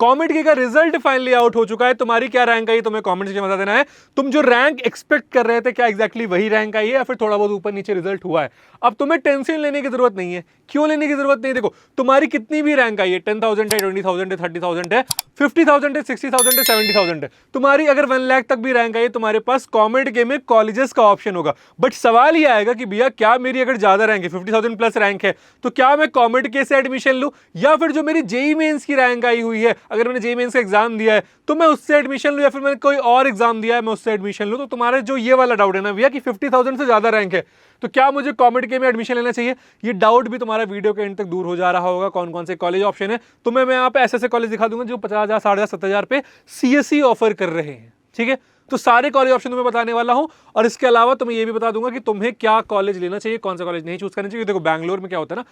Comet के का result finally out हो चुका है। तुम्हारी क्या रैंक आई तुम्हें कमेंट सेक्शन में बता देना है। तुम जो रैंक एक्सपेक्ट कर रहे थे क्या एग्जैक्टली वही रैंक आई है या फिर थोड़ा बहुत ऊपर नीचे रिजल्ट हुआ है। अब तुम्हें टेंशन लेने की जरूरत नहीं है। क्यों लेने की जरूरत नहीं? देखो तुम्हारी कितनी भी रैंक आई है, 10,000 है, 20,000 है, 30,000 है, 50,000 है, 60,000 है, 70,000 है, तुम्हारी अगर 1 लाख तक भी रैंक आई है, तुम्हारे पास कॉमेट के में कॉलेजेस का ऑप्शन होगा। बट सवाल यह आएगा कि भैया क्या मेरी अगर ज्यादा रैंक है, 50,000 प्लस रैंक है, तो क्या मैं कॉमेट के से एडमिशन लूं या फिर जो मेरी जेईई मेंस की रैंक आई हुई है, अगर मैंने जेईई मेंस का एग्जाम दिया है तो मैं उससे एडमिशन लूं या फिर मैंने कोई और एग्जाम दिया है मैं उससे एडमिशन लूं। तो तुम्हारा जो ये वाला डाउट है ना भैया कि 50,000 से ज्यादा रैंक है तो क्या मुझे कॉमेट के में एडमिशन लेना चाहिए, ये डाउट भी तुम्हारा वीडियो के एंड तक दूर हो जा रहा होगा। कौन कौन से कॉलेज ऑप्शन है तुम्हें मैं यहाँ पे ऐसे कॉलेज दिखा दूंगा जो 50,000, 60,000, 70,000 पे सीएसई ऑफर कर रहे हैं। ठीक है, तो सारे कॉलेज ऑप्शन तुम्हें बताने वाला हूं और इसके अलावा तुम्हें यह भी बता दूंगा कि तुम्हें क्या कॉलेज लेना चाहिए, कौन सा कॉलेज नहीं चूज करना चाहिए। देखो बैंगलोर में क्या होता है ना,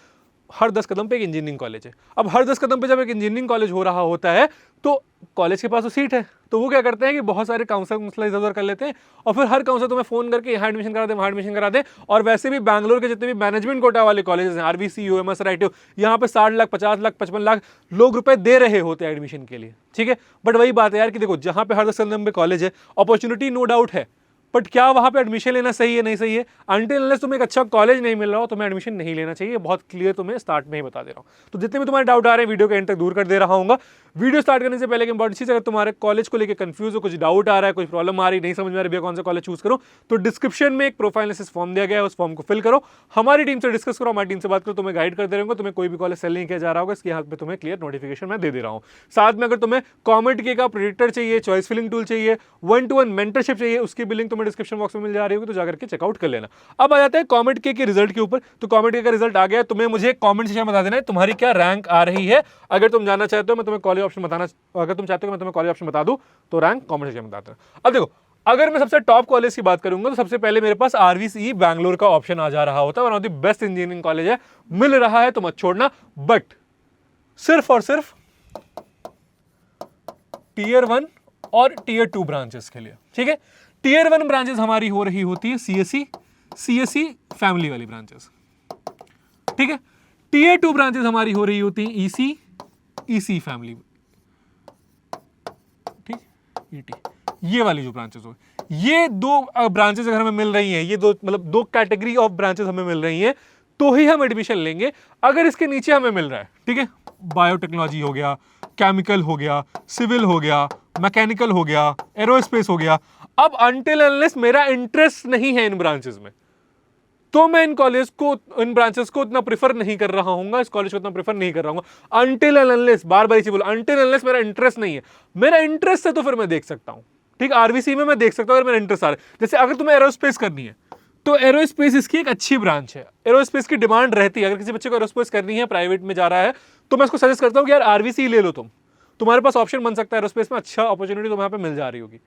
हर 10 कदम पे एक इंजीनियरिंग कॉलेज है। अब हर 10 कदम पे जब एक इंजीनियरिंग कॉलेज हो रहा होता है तो कॉलेज के पास तो सीट है, तो वो क्या करते हैं कि बहुत सारे काउंसलर इधर उधर कर लेते हैं और फिर हर काउंसलर तुम्हें फोन करके यहाँ एडमिशन करा दे, वहाँ एडमिशन करा दे। और वैसे भी बैंगलोर के जितने भी मैनेजमेंट कोटा वाले कॉलेजेस हैं, आरबीसी, यूएमएस, राइट, यहाँ पे 60 लाख, 50 लाख, 55 लाख लोग रुपए दे रहे होते हैं एडमिशन के लिए। ठीक है, बट वही बात है यार कि देखो जहाँ पे हर 10 कदम पे कॉलेज है, अपॉर्चुनिटी नो डाउट है, बट क्या वहां पे एडमिशन लेना सही है नहीं सही है, अनटिल अनलेस तुम्हें एक अच्छा कॉलेज नहीं मिल रहा हो तुम्हें एडमिशन नहीं लेना चाहिए। बहुत क्लियर तुम्हें स्टार्ट में ही बता दे रहा हूं। तो जितने भी तुम्हारे डाउट आ रहे हैं वीडियो के एंड तक दूर कर दे रहा हूँ। वीडियो स्टार्ट करने से पहले एक इंपॉर्टेंट चीज, अगर तुम्हारे कॉलेज को लेकर कंफ्यूज हो, कुछ डाउट आ रहा है, कुछ प्रॉब्लम आ रही नहीं समझ में आ रही कौन सा कॉलेज चूज करो, तो डिस्क्रिप्शन में एक प्रोफाइल एनालिसिस फॉर्म दिया गया है, उस फॉर्म को फिल करो, हमारी टीम से डिस्कस करो, हमारी टीम से बात करो, तुम्हें गाइड करते रहेंगे। तुम्हें कोई भी कॉलेज सेल नहीं किया जा रहा होगा, इसके हाथ में तुम्हें क्लियर नोटिफिकेशन मैं दे दे रहा हूँ। साथ में अगर तुम्हें कॉमेट के का प्रेडिक्टर चाहिए, चॉइस फिलिंग टूल चाहिए, 1-to-1 मेंटरशिप चाहिए, उसकी भी लिंक तुम्हें डिस्क्रिप्शन बॉक्स में मिल जा रही होगी, तो जाकर के चेकआउट कर लेना। अब आ जाते हैं कॉमेट के रिजल्ट के ऊपर। तो कॉमेट के का रिजल्ट आ गया, तुम्हें मुझे कॉमेंट सेक्शन में बता देना है तुम्हारी क्या रैंक आ रही है। अगर तुम जानना चाहते हो मैं तुम्हें कॉलेज ऑप्शन बताना, अगर तुम चाहते हो मैं तुम्हें कॉलेज ऑप्शन बता दूं तो रैंक कॉमेंट सेक्शन में बता देना। अब देखो अगर मैं सबसे टॉप कॉलेज की बात करूंगा तो सबसे पहले मेरे पास आरवीसी बैंगलोर का ऑप्शन आ जा रहा होता है, one of the best engineering college है, मिल रहा है तो मत छोड़ना। बट सिर्फ और सिर्फ टीयर 1 और टीयर 2 ब्रांचेस के लिए। ठीक है, टीयर 1 ब्रांचेस हमारी हो रही होती है सीएससी फैमिली वाली ब्रांचेस। ठीक है, टीयर 2 ब्रांचेस हमारी हो रही होती है ईसी फैमिली, ठीक, ईटी, ये वाली जो ब्रांचेस हो, ये दो ब्रांचेस अगर हमें मिल रही हैं, ये दो मतलब दो कैटेगरी ऑफ ब्रांचेस हमें मिल रही हैं तो ही हम एडमिशन लेंगे। अगर इसके नीचे हमें मिल रहा है, ठीक है, बायोटेक्नोलॉजी हो गया, केमिकल हो गया, सिविल हो गया, मैकेनिकल हो गया, एरोस्पेस हो गया, अब अनटिल अनलेस मेरा इंटरेस्ट नहीं है इन ब्रांचेस में तो मैं इन कॉलेज को, इन ब्रांचेस को उतना प्रेफर नहीं कर रहा हूँ, इस कॉलेज को उतना प्रेफर नहीं कर रहा हूँ अनटिल अनलेस, बार बार इसी बोलो, अनटिल अनलेस मेरा इंटरेस्ट नहीं है। मेरा इंटरेस्ट है तो फिर मैं देख सकता हूँ, ठीक, आरवीसी में मैं देख सकता हूँ अगर मेरा इंटरेस्ट आ रहा है। जैसे अगर तुम्हें एरोस्पेस करनी है तो एरोस्पेस इसकी एक अच्छी ब्रांच है, एरोस्पेस की डिमांड रहती है। अगर किसी बच्चे को एरोस्पेस करनी है, प्राइवेट में जा रहा है, तो मैं उसको सजेस्ट करता हूँ कि यार आरवीसी ले लो, तुम्हारे पास ऑप्शन बन सकता है एरोस्पेस में, अच्छा अपॉर्चुनिटी तुम्हें यहाँ पे मिल जा रही होगी।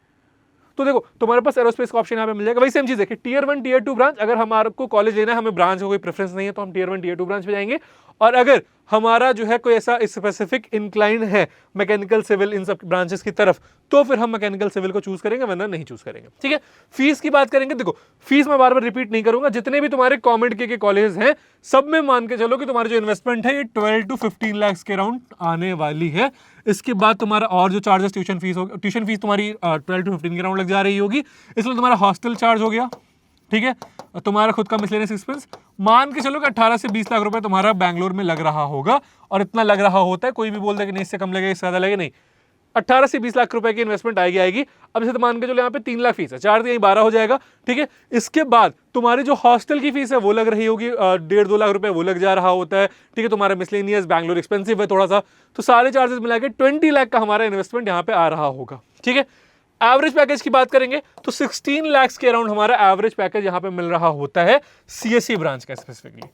तो देखो तुम्हारे पास एरोस्पेस का ऑप्शन यहाँ पे मिल जाएगा। वही सेम चीज है कि टीयर 1 टीयर 2 ब्रांच, अगर हमारे को कॉलेज लेना है, हमें ब्रांच का कोई प्रेफरेंस नहीं है तो हम टीयर 1 टीयर 2 ब्रांच पे जाएंगे। और अगर हमारा जो है कोई ऐसा स्पेसिफिक इंक्लाइन है मैकेनिकल सिविल इन सब ब्रांचेस की तरफ तो फिर हम मैकेनिकल सिविल को चूज करेंगे, वरना नहीं चूज करेंगे। ठीक है, फीस की बात करेंगे, देखो फीस मैं बार बार रिपीट नहीं करूंगा, जितने भी तुम्हारे कॉमेट के कॉलेज हैं सब में मान के चलो कि तुम्हारी जो इन्वेस्टमेंट है ये 12 to 15 लाख के अराउंड आने वाली है। इसके बाद तुम्हारा और जो चार्जेस, ट्यूशन फीस होगी, ट्यूशन फीस तुम्हारी 12 to 15 के अराउंड लग जा रही होगी, इसलिए तुम्हारा हॉस्टल चार्ज हो गया, ठीक है, तुम्हारा खुद का मिसलेनियस एक्सपेंस मान के चलो कि 18 से 20 लाख रुपए तुम्हारा बैंगलोर में लग रहा होगा। और इतना लग रहा होता है, कोई भी बोलता है कि नहीं इससे कम लगेगा, इससे ज्यादा लगेगा, नहीं, 18 से 20 लाख रुपए की इन्वेस्टमेंट आएगी। अब जैसे तो मान के चलो यहाँ पे 3 लाख फीस है, 4 से 12 हो जाएगा। ठीक है, इसके बाद तुम्हारी जो हॉस्टल की फीस है वो लग रही होगी 1.5-2 लाख रुपए वो लग जा रहा होता है। ठीक है, तुम्हारा मिसलेनियस, बैंगलोर एक्सपेंसिव है थोड़ा सा, तो सारे चार्जेस मिला के 20 लाख का हमारा इन्वेस्टमेंट यहाँ पे आ रहा होगा। ठीक है, एवरेज पैकेज की बात करेंगे तो 16 लाख के अराउंड हमारा एवरेज पैकेज यहाँ पे मिल रहा होता है सीएससी ब्रांच का स्पेसिफिकली।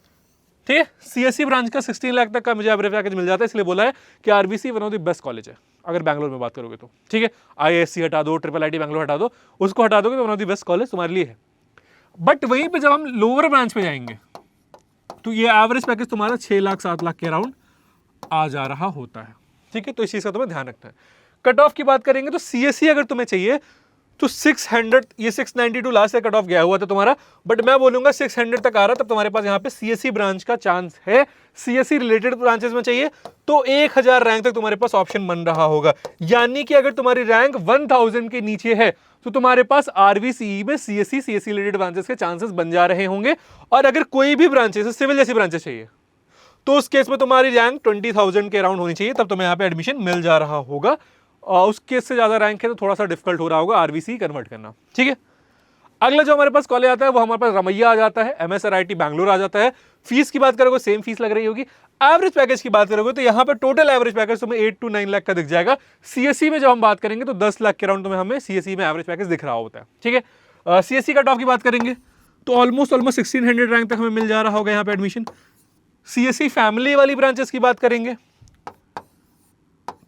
ठीक है, सीएससी ब्रांच का 16 लाख तक का मुझे एवरेज पैकेज मिल जाता है, इसलिए बोला है कि RBC one of the best college है अगर बैंगलोर में बात करोगे तो। ठीक है, आईआईएससी हटा दो, IIIT बैंगलोर हटा दो, उसको हटा दोगे तो one of the best college तुम्हारे लिए है। बट वहीं पे जब हम लोअर ब्रांच पे जाएंगे तो ये एवरेज पैकेज तुम्हारा 6 लाख 7 लाख के अराउंड आ जा रहा होता है। ठीक है, तो इस चीज का तुम्हें ध्यान रखना है। कट ऑफ की बात करेंगे तो सीएससी अगर तुम्हें चाहिए तो 600, ये 692 लास्ट से कट ऑफ गया हुआ था तुम्हारा, बट मैं बोलूंगा 600 तक आ रहा, तब तुम्हारे पास यहाँ पे सीएससी ब्रांच का चांस है। सीएससी रिलेटेड ब्रांचेस में चाहिए तो 1000 रैंक तक तुम्हारे पास ऑप्शन बन रहा होगा, यानी कि अगर तुम्हारी रैंक 1000 के नीचे है तो तुम्हारे पास आरवीसीई में सीएससी रिलेटेड ब्रांचेस के चांसेस बन जा रहे होंगे। और अगर कोई भी ब्रांचेस सिविल जैसी ब्रांचेस चाहिए तो उस केस में तुम्हारी रैंक 20,000 के अराउंड होनी चाहिए, तब तुम्हें यहाँ पे एडमिशन मिल जा रहा होगा। उस केस से ज्यादा रैंक है तो थोड़ा सा डिफिकल्ट हो रहा होगा आरवीसी कन्वर्ट करना, ठीक है। अगला जो हमारे पास कॉलेज आता है वो हमारे पास रमैया आ जाता है, MSRIT बैंगलोर आ जाता है। फीस की बात करोगे सेम फीस लग रही होगी। एवरेज पैकेज की बात करोगे तो यहाँ पे टोटल एवरेज पैकेज तुम्हें 8 to 9 लाख का दिख जाएगा। सीएससी में जब हम बात करेंगे तो 10 लाख के अराउंड तुम्हें हमें सीएससी में एवरेज पैकेज दिख रहा होता है, ठीक है। सीएससी कट ऑफ की बात करेंगे तो ऑलमोस्ट 1600 रैंक तक हमें मिल जा रहा होगा यहाँ पे एडमिशन। सीएससी फैमिली वाली ब्रांचेस की बात करेंगे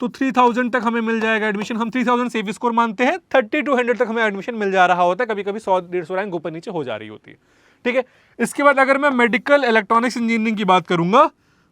तो 3000 तक हमें मिल जाएगा एडमिशन। हम 3000 सेफ स्कोर मानते हैं, 30 to 100 तक हमें एडमिशन मिल जा रहा होता है, कभी कभी 100-150 रैंक ऊपर नीचे हो जा रही होती है, ठीक है। इसके बाद अगर मैं मेडिकल इलेक्ट्रॉनिक्स इंजीनियरिंग की बात करूंगा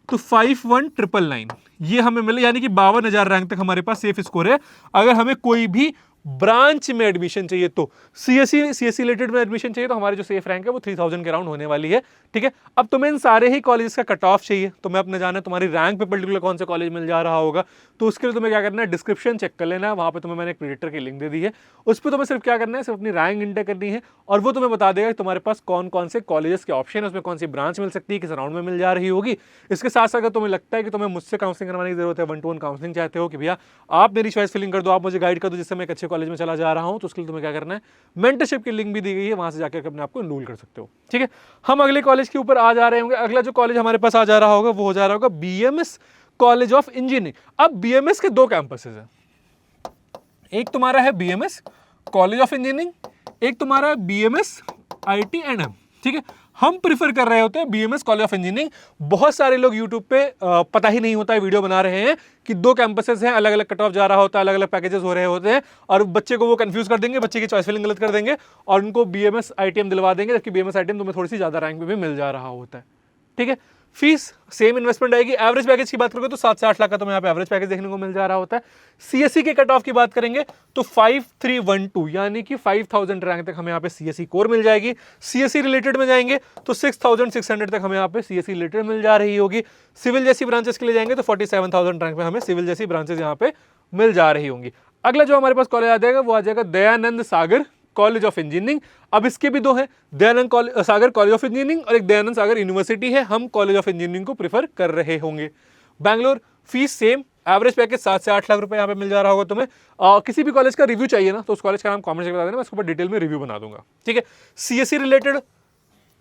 तो 51,999 ये हमें मिले, यानी कि 52,000 रैंक तक हमारे पास सेफ स्कोर है। अगर हमें कोई भी ब्रांच में एडमिशन चाहिए तो सीएससी रिलेटेड में एडमिशन चाहिए तो हमारी जो सेफ रैंक है वो 3000 के अराउंड होने वाली है, ठीक है। अब तुम्हें इन सारे ही कॉलेज का कट ऑफ चाहिए, तुम्हें अपने जाना है तुम्हारी रैंक पे पर्टिकुलर कौन सा कॉलेज मिल जा रहा होगा, तो उसके लिए तुम्हें क्या करना है, डिस्क्रिप्शन चेक कर लेना है, वहां पे तुम्हें मैंने एक प्रेडिक्टर की लिंक दे दी है, उस पर तुम्हें सिर्फ क्या करना है, सिर्फ अपनी रैंक इंटर करनी है और वो तुम्हें बता देगा कि तुम्हारे पास कौन कौन से कॉलेजेस के ऑप्शन है, उसमें कौन सी ब्रांच मिल सकती है, किस राउंड में मिल जा रही होगी। इसके साथ साथ अगर तुम्हें लगता है कि तुम्हें मुझसे काउंसलिंग करवाने की जरूरत है, 1-to-1 काउंसलिंग चाहते हो कि भैया आप मेरी चॉइस फिलिंग कर दो, आप मुझे गाइड कर दो जिससे मैं एक अच्छे कॉलेज में चला जा रहा हूं, तो उसके लिए तुम्हें क्या करना है, मेंटरशिप की लिंक भी दी गई है, वहां से जाकर अपने आपको एनरोल कर सकते हो, ठीक है। हम अगले कॉलेज के ऊपर आ जा रहे होंगे। अगला जो कॉलेज हमारे पास आ जा रहा होगा वो हो जा रहा होगा बीएमएस कॉलेज ऑफ इंजीनियरिंग। अब बीएमएस के 2 कैंपसेस हैं, एक तुम्हारा है बीएमएस कॉलेज ऑफ इंजीनियरिंग, एक तुम्हारा है बीएमएस ITNM, ठीक है। हम प्रिफर कर रहे होते हैं बीएमएस कॉलेज ऑफ इंजीनियरिंग। बहुत सारे लोग यूट्यूब पे पता ही नहीं होता है, वीडियो बना रहे हैं कि 2 कैंपसेस हैं, अलग अलग कट ऑफ जा रहा होता है, अलग अलग पैकेजेस हो रहे होते हैं और बच्चे को वो कंफ्यूज कर देंगे, बच्चे की चॉइस फिलिंग गलत कर देंगे और उनको बीएमएस ITM दिलवा देंगे, जबकि बीएमएस ITM तुम्हें थोड़ी सी ज्यादा रैंक पे भी मिल जा रहा होता है, ठीक है। फीस सेम इन्वेस्टमेंट आएगी। एवरेज पैकेज की बात करोगे तो 7 से 8 लाख का तुम्हें यहाँ पे एवरेज पैकेज देखने को मिल जा रहा होता है। सीएससी के कट ऑफ की बात करेंगे तो 5312 यानी कि 5000 रैंक तक हमें यहाँ पे सीएससी कोर मिल जाएगी। सीएससी रिलेटेड में जाएंगे तो 6600 तक हमें यहाँ पे सीएससी रिलेटेड मिल जा रही होगी। सिविल जैसी ब्रांचेस के लिए जाएंगे तो 47,000 रैंक पे हमें सिविल जैसी ब्रांचेस यहाँ पे मिल जा रही होंगी। अगला जो हमारे पास कॉलेज आ जाएगा वो आ जाएगा दयानंद सागर कॉलेज ऑफ इंजीनियरिंग। अब इसके भी 2 हैं, दयानंद सागर कॉलेज ऑफ इंजीनियरिंग और एक दयानंद सागर यूनिवर्सिटी है। हम कॉलेज ऑफ इंजीनियरिंग को प्रीफर कर रहे होंगे। Bangalore fees same, average package 7 से 8 लाख रुपए यहाँ पे मिल जा रहा होगा तुम्हें। किसी भी कॉलेज का रिव्यू चाहिए ना तो उस कॉलेज का नाम कमेंट में बता देना, मैं उसके ऊपर डिटेल में रिव्यू बना दूंगा, ठीक है। सीएससी रिलेटेड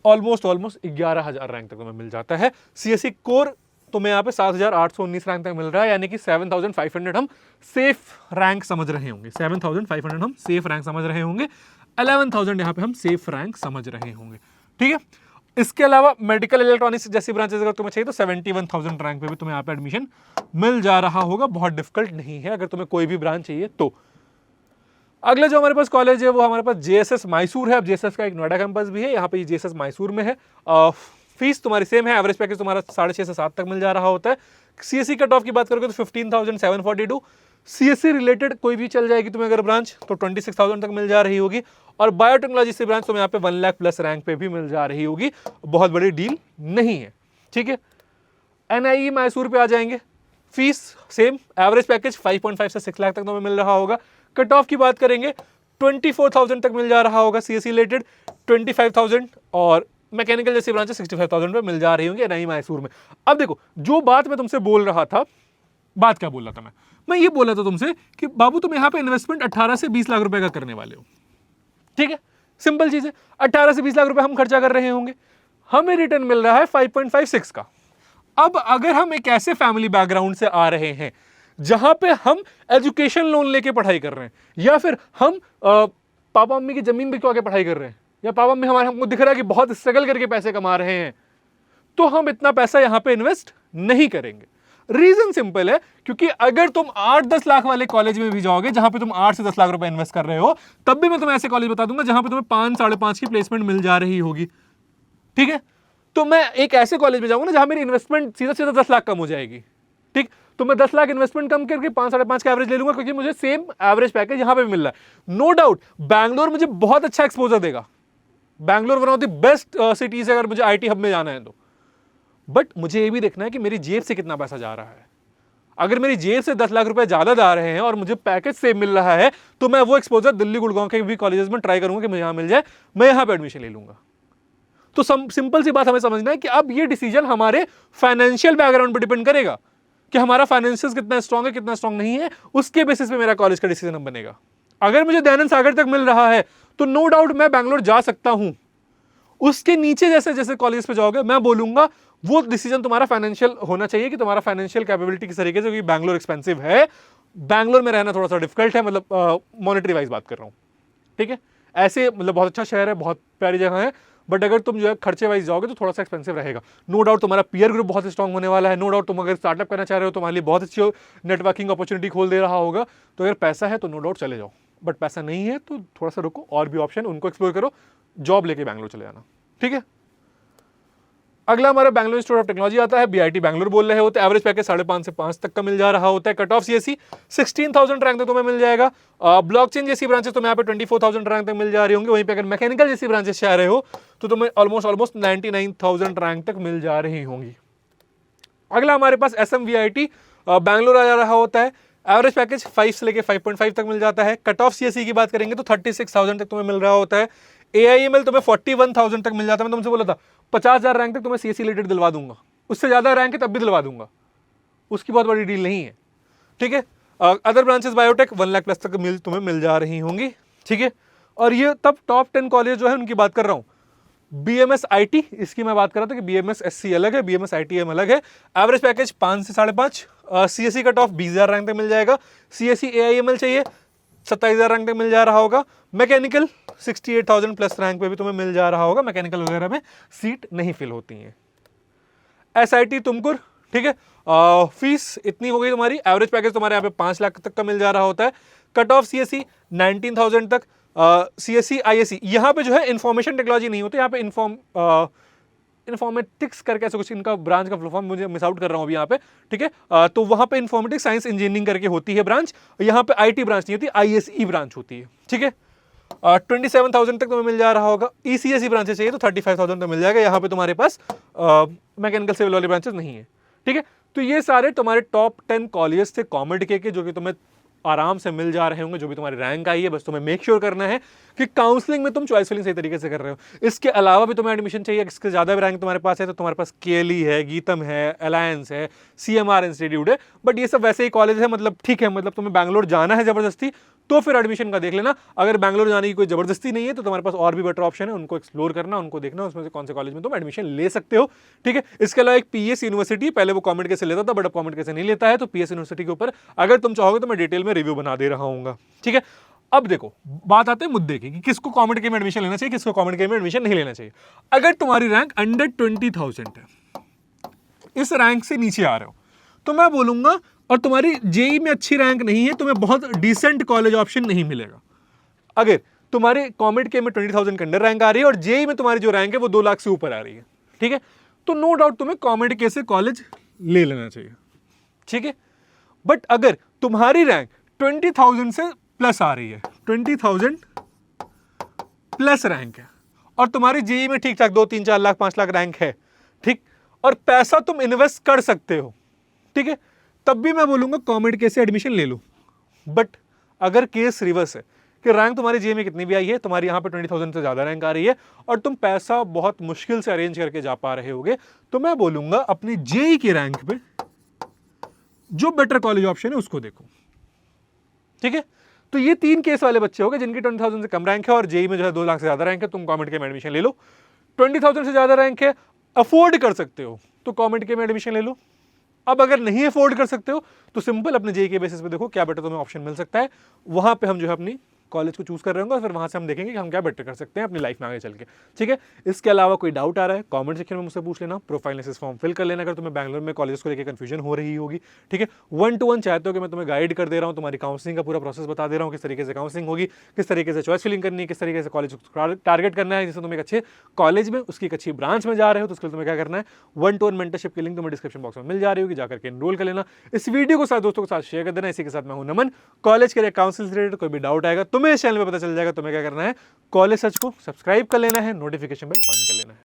ऑलमोस्ट 11,000 रैंक तक तुम्हें मिल जाता है। सीएससी कोर तुम्हें यहाँ पे 7,819 रैंक तक मिल रहा है, यानी कि 7,500 हम सेफ रैंक समझ रहे होंगे। 7,500 हम सेफ रैंक समझ रहे होंगे, 11,000 यहाँ पे हम सेफ रैंक समझ रहे होंगे, ठीक है। इसके अलावा मेडिकल इलेक्ट्रॉनिक्स जैसी ब्रांचेस अगर तुम्हें चाहिए तो 71,000 रैंक पे भी तुम्हें यहाँ पे एडमिशन मिल जा रहा होगा। बहुत डिफिकल्ट नहीं है अगर तुम्हें कोई भी ब्रांच चाहिए तो। अगला जो हमारे पास कॉलेज है वो हमारे पास जेएसएस मैसूर है। अब जेएसएस का एक नोएडा कैंपस भी है, यहाँ पे जेएसएस मैसूर में है। फीस तुम्हारी सेम है, एवरेज पैकेज तुम्हारा 6.5 से 7 तक मिल जा रहा होता है। सीएससी कट ऑफ की बात करोगे तो 15,742। सीएससी रिलेटेड कोई भी चल जाएगी तुम्हें अगर ब्रांच तो 26,000 तक मिल जा रही होगी। और बायोटेक्नोलॉजी से ब्रांच तुम्हें यहाँ पे 1 लाख प्लस रैंक पे भी मिल जा रही होगी। बहुत बड़ी डील नहीं है, ठीक है। एनआईई मैसूर पे आ जाएंगे, फीस सेम, एवरेज पैकेज 5.5 से 6 लाख तक तुम्हें मिल रहा होगा। कट ऑफ की बात करेंगे 24,000 तक मिल जा रहा होगा सीएससी रिलेटेड, 25,000 और मैकेनिकल जैसी ब्रांचेस 65,000 पे मिल जा रही होंगी एनआईई मैसूर में। अब देखो जो बात मैं तुमसे बोल रहा था, बात क्या बोल रहा था मैं ये बोल रहा था तुमसे कि बाबू तुम यहाँ पे इन्वेस्टमेंट 18 से 20 लाख रुपए का करने वाले हो, ठीक है। सिंपल चीज है, 18 से 20 लाख रुपए हम खर्चा कर रहे होंगे, हमें रिटर्न मिल रहा है 5.56 का। अब अगर हम एक ऐसे फैमिली बैकग्राउंड से आ रहे हैं जहां पे हम एजुकेशन लोन लेके पढ़ाई कर रहे हैं, या फिर हम पापा मम्मी की जमीन बिकवा के पढ़ाई कर रहे हैं, या पापा मम्मी हमारे हमको दिख रहा है कि बहुत स्ट्रगल करके पैसे कमा रहे हैं, तो हम इतना पैसा यहां पे इन्वेस्ट नहीं करेंगे। रीजन सिंपल है, क्योंकि अगर तुम 8-10 लाख वाले कॉलेज में भी जाओगे जहां पे तुम 8 से 10 लाख रुपए इन्वेस्ट कर रहे हो, तब भी मैं तुम्हें ऐसे कॉलेज बता दूंगा जहां पे तुम्हें 5-5.5 की प्लेसमेंट मिल जा रही होगी, ठीक है। तो मैं एक ऐसे कॉलेज में जाऊंगा ना जहां मेरी इन्वेस्टमेंट सीधा सीधा 10 लाख कम हो जाएगी, ठीक। तो मैं 10 लाख इन्वेस्टमेंट कम करके 5-5.5 का एवरेज ले लूंगा, क्योंकि मुझे सेम एवरेज पैकेज यहां पे भी मिल रहा है। नो डाउट बैंगलोर मुझे बहुत अच्छा एक्सपोजर देगा, Bangalore one of the best cities है अगर मुझे आईटी हब में जाना है तो। बट मुझे ये भी देखना है कि मेरी जेब से कितना पैसा जा रहा है। अगर मेरी जेब से 10 लाख रुपए ज्यादा जा रहे हैं और मुझे पैकेज सेम मिल रहा है, तो मैं वो एक्सपोजर दिल्ली गुड़गांव के भी कॉलेजेस में ट्राई करूंगा कि मुझे यहां मिल जाए, मैं यहां पे एडमिशन ले लूंगा। तो सिंपल सी बात हमें समझना है कि अब ये डिसीजन हमारे फाइनेंशियल बैकग्राउंड पर डिपेंड करेगा कि हमारा फाइनेंशियल कितना स्ट्रांग है कितना स्ट्रांग नहीं है, उसके बेसिस पे मेरा कॉलेज का डिसीजन बनेगा। अगर मुझे दयानंद सागर तक मिल रहा है तो नो डाउट मैं बैंगलोर जा सकता हूं। उसके नीचे जैसे जैसे कॉलेज पे जाओगे मैं बोलूंगा वो डिसीजन तुम्हारा फाइनेंशियल होना चाहिए कि तुम्हारा फाइनेंशियल कैपेबिलिटी किस तरीके से, क्योंकि बैंगलोर एक्सपेंसिव है, बैंगलोर में रहना थोड़ा सा डिफिकल्ट है, मतलब मॉनेटरी वाइज बात कर रहा हूं, ठीक है। ऐसे मतलब बहुत अच्छा शहर है, बहुत प्यारी जगह है, बट अगर तुम जो है खर्चे वाइज जाओगे तो थोड़ा सा एक्सपेंसिव रहेगा। नो डाउट तुम्हारा पीयर ग्रुप बहुत स्ट्रांग होने वाला है, नो डाउट तुम अगर स्टार्टअप करना चाह रहे हो तुम्हारे लिए बहुत अच्छी नेटवर्किंग अपॉर्चुनिटी खोल दे रहा होगा। तो अगर पैसा है तो नो डाउट चले जाओ, बट पैसा नहीं है तो थोड़ा सा रुको, और भी ऑप्शन उनको एक्सप्लोर करो, जॉब लेके बैंगलोर चले जाना, ठीक है। अगला हमारा बैंगलोर इंस्टीट्यूट ऑफ टेक्नोलॉजी आता है, बीआईटी बैंगलोर बोल रहे होते हैं। एवरेज पैकेज 5.5 से 5 तक का मिल जा रहा होता है। कट ऑफ सीएससी 16,000 रैंक तक तुम्हें मिल जाएगा। ब्लॉकचेन जैसी ब्रांचेस तुम्हें यहाँ पे 24,000 रैंक तक मिल जा रही होंगी। वहीं पे अगर मैकेनिकल जैसी ब्रांचेस चाह रहे हो तो तुम्हें ऑलमोस्ट 99,000 रैंक तक मिल जा रही होंगी। अगला हमारे पास SMVIT बैंगलोर आ जा रहा होता है। एवरेज पैकेज 5 से लेके 5.5 तक मिल जाता है। कट ऑफ सीएससी की बात करेंगे तो 36,000 तक तुम्हें मिल रहा होता है। AIML तुम्हें 41,000 तक मिल जाता है। मैं तुमसे बोला था 50,000 रैंक तक तुम्हें सीएससी रिलेटेड दिलवा दूंगा, उससे ज्यादा रैंक है तब भी दिलवा दूंगा, उसकी बहुत बड़ी डील नहीं है, ठीक है। Other branches biotech 1 lakh plus तक तुम्हें मिल जा रही होंगी, ठीक है। और ये तब टॉप 10 कॉलेज जो है उनकी बात कर रहा हूं। BMS IT इसकी मैं बात कर रहा था कि BMS SC अलग है, BMS ITM अलग है। एवरेज पैकेज 5 से 5.5। CSE कट ऑफ 20,000 रैंक तक मिल जाएगा। CSE AIML चाहिए 27,000 रैंक तक मिल जा रहा होगा। मैकेनिकल 68,000 प्लस रैंक पे भी तुम्हें मिल जा रहा होगा। मैकेनिकल वगैरह में सीट नहीं फिल होती है। SIT तुमकुर, ठीक है। फीस इतनी हो गई तुम्हारी। एवरेज पैकेज तुम्हारे यहाँ पे 5 लाख तक का मिल जा रहा होता है। कट ऑफ CSE 19,000 तक। CSE ISE यहाँ पे जो है इंफॉर्मेशन टेक्नोलॉजी नहीं होती, यहाँ पे इन्फॉर्मेटिक्स करके ऐसा कुछ इनका ब्रांच का फुल फॉर्म मुझे मिस आउट कर रहा हूँ अभी यहाँ पे, ठीक है। तो वहाँ पे इन्फॉर्मेटिक्स साइंस इंजीनियरिंग करके होती है ब्रांच। यहाँ पे IT ब्रांच नहीं होती, ISE ब्रांच होती है, ठीक है। 27,000 तक तुम्हें मिल जा रहा होगा। ECSE ब्रांचेस चाहिए तो 35,000 तक मिल जाएगा। यहाँ पे तुम्हारे पास मैकेनिकल सिविल वाले ब्रांचेस नहीं है, ठीक है। तो ये सारे तुम्हारे टॉप 10 कॉलेज थे कॉमेड के जो कि तुम्हें आराम से मिल जा रहे होंगे, जो भी तुम्हारी रैंक आई है। बस तुम्हें मेक श्योर करना है कि काउंसलिंग में तुम चॉइस फिलिंग सही तरीके से कर रहे हो। इसके अलावा भी तुम्हें एडमिशन चाहिए, इसके ज़्यादा भी रैंक तुम्हारे पास है तो तुम्हारे पास KLE है, गीतम है, अलायंस है, CMR इंस्टीट्यूट है। बट ये सब वैसे ही कॉलेज है, मतलब ठीक है, मतलब तुम्हें बैंगलोर जाना है ज़बरदस्ती तो फिर एडमिशन का देख लेना। अगर बैंगलोर जाने की कोई ज़बरदस्ती नहीं है तो तुम्हारे पास और भी बेटर ऑप्शन है, उनको एक्सप्लोर करना, उनको देखना उसमें से कौन से कॉलेज में तुम एडमिशन ले सकते हो, ठीक है। इसके अलावा एक PS यूनिवर्सिटी, पहले वो कॉमेंट कैसे लेता था बट अब कॉमेंट कैसे नहीं लेता है, तो PS यूनिवर्सिटी के ऊपर अगर तुम चाहोगे तो मैं डिटेल में रिव्यू बना दे रहा हूँ, ठीक है। अब देखो बात आते हैं मुद्दे की कि किसको कॉमेंट के में एडमिशन लेना चाहिए, किसको कॉमेंट के में एडमिशन नहीं लेना चाहिए। अगर तुम्हारी रैंक अंडर 20,000 है, इस रैंक से नीचे आ रहे हो, तो मैं बोलूंगा, और तुम्हारी JEE में अच्छी रैंक नहीं है, तुम्हें बहुत डिसेंट कॉलेज ऑप्शन नहीं मिलेगा। अगर तुम्हारे कॉमेड के में 20,000 के अंडर रैंक आ रही है और JEE में तुम्हारी जो रैंक है वो 2 लाख से ऊपर आ रही है, ठीक है, तो नो डाउट तुम्हें कॉमेड के से कॉलेज ले लेना चाहिए, ठीक है। बट अगर तुम्हारी रैंक 20,000 से प्लस आ रही है, 20,000 प्लस रैंक है, और तुम्हारी JEE में ठीक ठाक 2, 3, 4 लाख 5 लाख रैंक है, ठीक, और पैसा तुम इन्वेस्ट कर सकते हो, ठीक है, तब भी मैं बोलूंगा कॉमेड के से एडमिशन ले लो। बट अगर केस रिवर्स है कि रैंक तुम्हारी JEE में कितनी भी आई है, तुम्हारी यहाँ पे 20,000 से ज्यादा रैंक आ रही है और तुम पैसा बहुत मुश्किल से अरेंज करके जा पा रहे होगे, तो मैं बोलूंगा अपनी JEE की रैंक पे जो बेटर कॉलेज ऑप्शन है उसको देखो, ठीक है। तो ये 3 केस वाले बच्चे हो गए जिनकी 20,000 से कम रैंक है और JEE में जो है 2 लाख से ज्यादा रैंक है, तुम कॉमेड के में एडमिशन ले लो। 20,000 से ज्यादा रैंक है, अफोर्ड कर सकते हो तो कॉमेड के में एडमिशन ले लो। अब अगर नहीं अफोर्ड कर सकते हो तो सिंपल अपने JEE के बेसिस पे देखो क्या बेटर तुम्हें ऑप्शन मिल सकता है, वहां पे हम जो है अपनी कॉलेज को चूज कर रहे होंगे और फिर वहां से हम देखेंगे कि हम क्या बेटर कर सकते हैं अपनी लाइफ में आगे चल के। ठीक है, इसके अलावा कोई डाउट आ रहा है कमेंट सेक्शन में मुझसे पूछ लेना, प्रोफाइल एनालिसिस फॉर्म फिल कर लेना अगर तुम्हें बैंगलोर में कॉलेज को लेकर कंफ्यूजन हो रही होगी। ठीक है, 1-to-1 चाहते हो कि मैं तुम्हें गाइड कर दे रहा हूँ, तुम्हारी काउंसलिंग का पूरा प्रोसेस बता दे रहा हूँ, किस तरीके से काउंसलिंग होगी, किस तरीके से चॉइस फिलिंग करनी है, किस तरीके से कॉलेज टारगेट करना है, जैसे तुम एक अच्छे कॉलेज में उसकी एक अच्छी ब्रांच में जा रहे हो तो उसके लिए तुम्हें क्या करना है, 1-to-1 मेंटरशिप की लिंक तुम्हें डिस्क्रिप्शन बॉक्स में मिल जा रही होगी, जाकर के एनरोल कर लेना। इस वीडियो को साथ दोस्तों के साथ शेयर कर देना। इसी के साथ मैं हूं नमन, कॉलेज के काउंसिल से रिलेटेड कोई भी डाउट आएगा तुम्हें इस चैनल पे पता चल जाएगा। तुम्हें क्या करना है, कॉलेज सर्च को सब्सक्राइब कर लेना है, नोटिफिकेशन बेल ऑन कर लेना है।